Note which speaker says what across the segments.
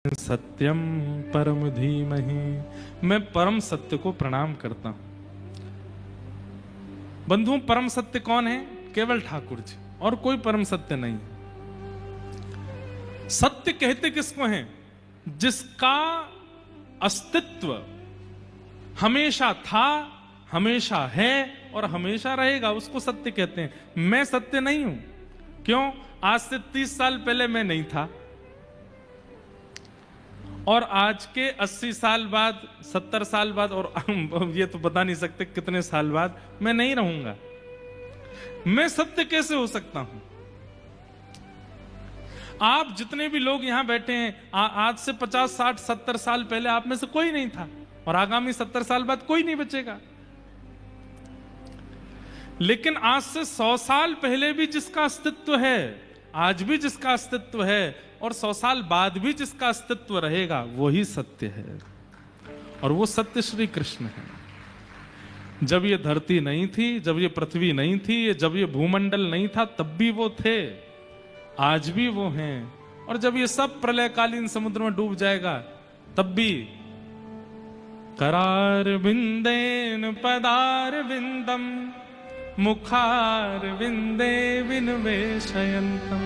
Speaker 1: सत्यम परम धीमहि। मैं परम सत्य को प्रणाम करता हूं। बंधुओं, परम सत्य कौन है? केवल ठाकुर जी, और कोई परम सत्य नहीं है। सत्य कहते किसको हैं? जिसका अस्तित्व हमेशा था, हमेशा है और हमेशा रहेगा, उसको सत्य कहते हैं। मैं सत्य नहीं हूं। क्यों? आज से 30 साल पहले मैं नहीं था, और आज के 80 साल बाद, 70 साल बाद, और ये तो बता नहीं सकते कितने साल बाद मैं नहीं रहूंगा। मैं सत्य कैसे हो सकता हूं? आप जितने भी लोग यहां बैठे हैं, आज से 50, 60, 70 साल पहले आप में से कोई नहीं था, और आगामी 70 साल बाद कोई नहीं बचेगा। लेकिन आज से 100 साल पहले भी जिसका अस्तित्व है, आज भी जिसका अस्तित्व है, और 100 साल बाद भी जिसका अस्तित्व रहेगा, वही सत्य है। और वो सत्य श्री कृष्ण है। जब ये धरती नहीं थी, जब ये पृथ्वी नहीं थी, जब ये भूमंडल नहीं था, तब भी वो थे, आज भी वो हैं। और जब ये सब प्रलयकालीन समुद्र में डूब जाएगा, तब भी करार बिंदेन पदार बिंदम मुखार बिंदे विनवेशयन्तम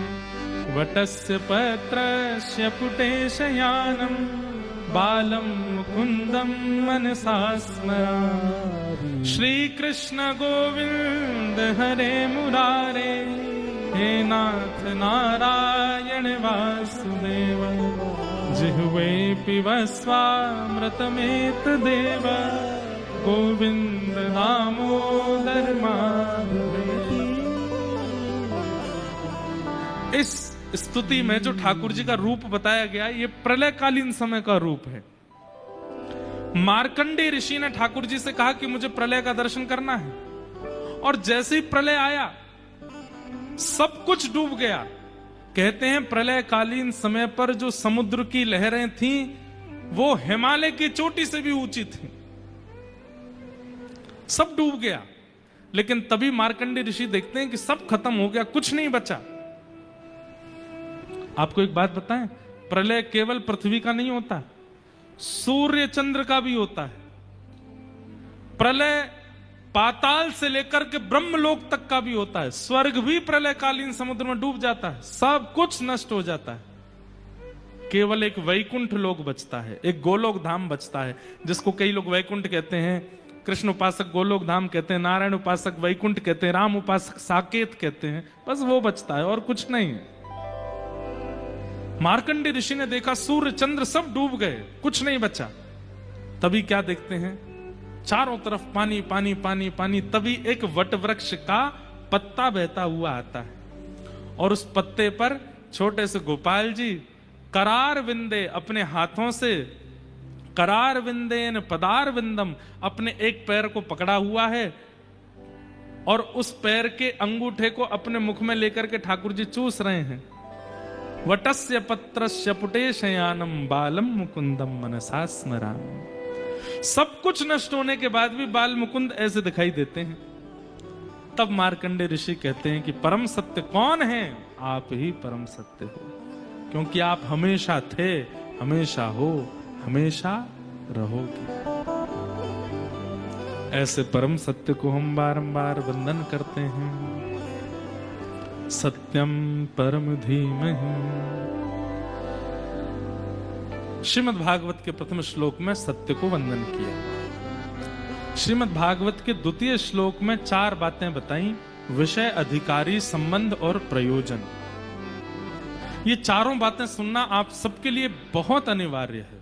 Speaker 1: वटस्य पत्रस्य पुटे शयानम बालम मुकुंदम मनसा स्मरामि। श्री कृष्ण गोविंद हरे मुरारे, हे नाथ नारायण वासुदेव, जिह्वे पिबस्वामृतमेत देव, गोविंद दामोदर माधवेति। इस स्तुति में जो ठाकुर जी का रूप बताया गया, ये प्रलयकालीन समय का रूप है। मार्कंडेय ऋषि ने ठाकुर जी से कहा कि मुझे प्रलय का दर्शन करना है, और जैसे ही प्रलय आया सब कुछ डूब गया। कहते हैं प्रलयकालीन समय पर जो समुद्र की लहरें थीं, वो हिमालय की चोटी से भी ऊंची थी। सब डूब गया। लेकिन तभी मार्कंडेय ऋषि देखते हैं कि सब खत्म हो गया, कुछ नहीं बचा। आपको एक बात बताएं, प्रलय केवल पृथ्वी का नहीं होता, सूर्य चंद्र का भी होता है। प्रलय पाताल से लेकर के ब्रह्मलोक तक का भी होता है। स्वर्ग भी प्रलयकालीन समुद्र में डूब जाता है, सब कुछ नष्ट हो जाता है। केवल एक वैकुंठ लोक बचता है, एक गोलोक धाम बचता है, जिसको कई लोग वैकुंठ कहते हैं, कृष्ण उपासक गोलोक धाम कहते हैं, नारायण उपासक वैकुंठ कहते हैं, राम उपासक साकेत कहते हैं। बस वो बचता है और कुछ नहीं है। मार्कंडेय ऋषि ने देखा सूर्य चंद्र सब डूब गए, कुछ नहीं बचा। तभी क्या देखते हैं? चारों तरफ पानी पानी पानी पानी। तभी एक वट वृक्ष का पत्ता बहता हुआ आता है, और उस पत्ते पर छोटे से गोपाल जी करार विंदे अपने हाथों से, करार विंदेन पदार विंदम, अपने एक पैर को पकड़ा हुआ है, और उस पैर के अंगूठे को अपने मुख में लेकर के ठाकुर जी चूस रहे हैं। वटस्य पत्रस्य पुटे शयानम बालम मुकुंदम मनसा स्मरामि। सब कुछ नष्ट होने के बाद भी बाल मुकुंद ऐसे दिखाई देते हैं। तब मार्कंडेय ऋषि कहते हैं कि परम सत्य कौन है? आप ही परम सत्य हो, क्योंकि आप हमेशा थे, हमेशा हो, हमेशा रहोगे। ऐसे परम सत्य को हम बारंबार वंदन करते हैं। सत्यम परम धीमहि। श्रीमद् भागवत के प्रथम श्लोक में सत्य को वंदन किया। श्रीमद् भागवत के द्वितीय श्लोक में 4 बातें बताई: विषय, अधिकारी, संबंध और प्रयोजन। ये चारों बातें सुनना आप सबके लिए बहुत अनिवार्य है।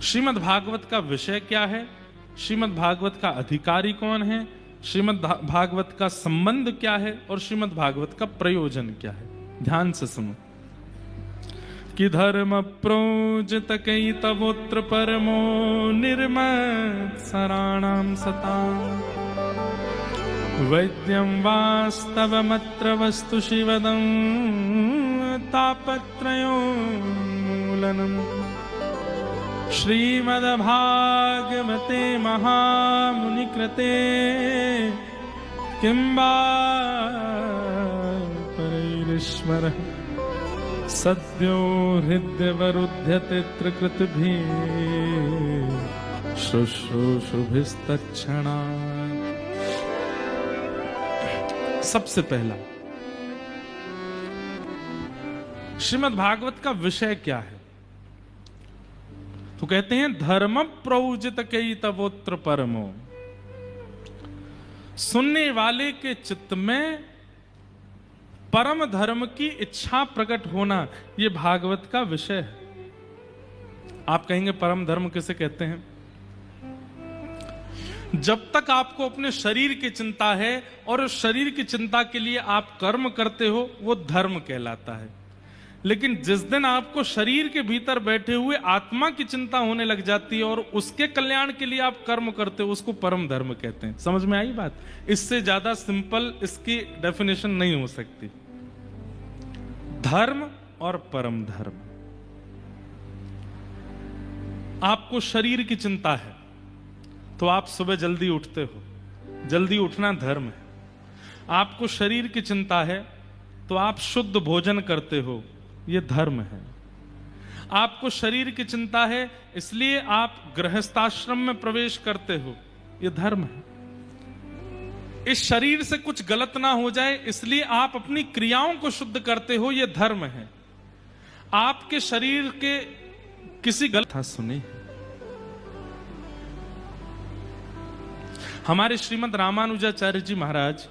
Speaker 1: श्रीमद् भागवत का विषय क्या है, श्रीमद् भागवत का अधिकारी कौन है, श्रीमद् भागवत का संबंध क्या है, और श्रीमद् भागवत का प्रयोजन क्या है। ध्यान से सुनो। कि धर्म प्रोजित कई तवोत्र परमो निर्मत्सराणां सतां वैद्यं वास्तवमत्र वस्तु शिवदं तापत्रयोन्मूलनम्। श्रीमद्भागवते महामुनिकृते किं वा परैरीश्वरः सद्यो हृदयवरुध्यते त्रिकृत भी शुश्रूषुभिस्तच्छणा। सबसे पहला श्रीमद् भागवत का विषय क्या है? तो कहते हैं धर्म प्रौजित कई तवोत्र परमो। सुनने वाले के चित्त में परम धर्म की इच्छा प्रकट होना, यह भागवत का विषय है। आप कहेंगे परम धर्म किसे कहते हैं? जब तक आपको अपने शरीर की चिंता है और उस शरीर की चिंता के लिए आप कर्म करते हो, वो धर्म कहलाता है। लेकिन जिस दिन आपको शरीर के भीतर बैठे हुए आत्मा की चिंता होने लग जाती है और उसके कल्याण के लिए आप कर्म करते हो, उसको परम धर्म कहते हैं। समझ में आई बात? इससे ज्यादा सिंपल इसकी डेफिनेशन नहीं हो सकती। धर्म और परम धर्म। आपको शरीर की चिंता है तो आप सुबह जल्दी उठते हो, जल्दी उठना धर्म है। आपको शरीर की चिंता है तो आप शुद्ध भोजन करते हो, यह धर्म है। आपको शरीर की चिंता है इसलिए आप गृहस्थाश्रम में प्रवेश करते हो, यह धर्म है। इस शरीर से कुछ गलत ना हो जाए इसलिए आप अपनी क्रियाओं को शुद्ध करते हो, यह धर्म है। आपके शरीर के किसी गलत सुनी हमारे श्रीमद् रामानुजाचार्य जी महाराज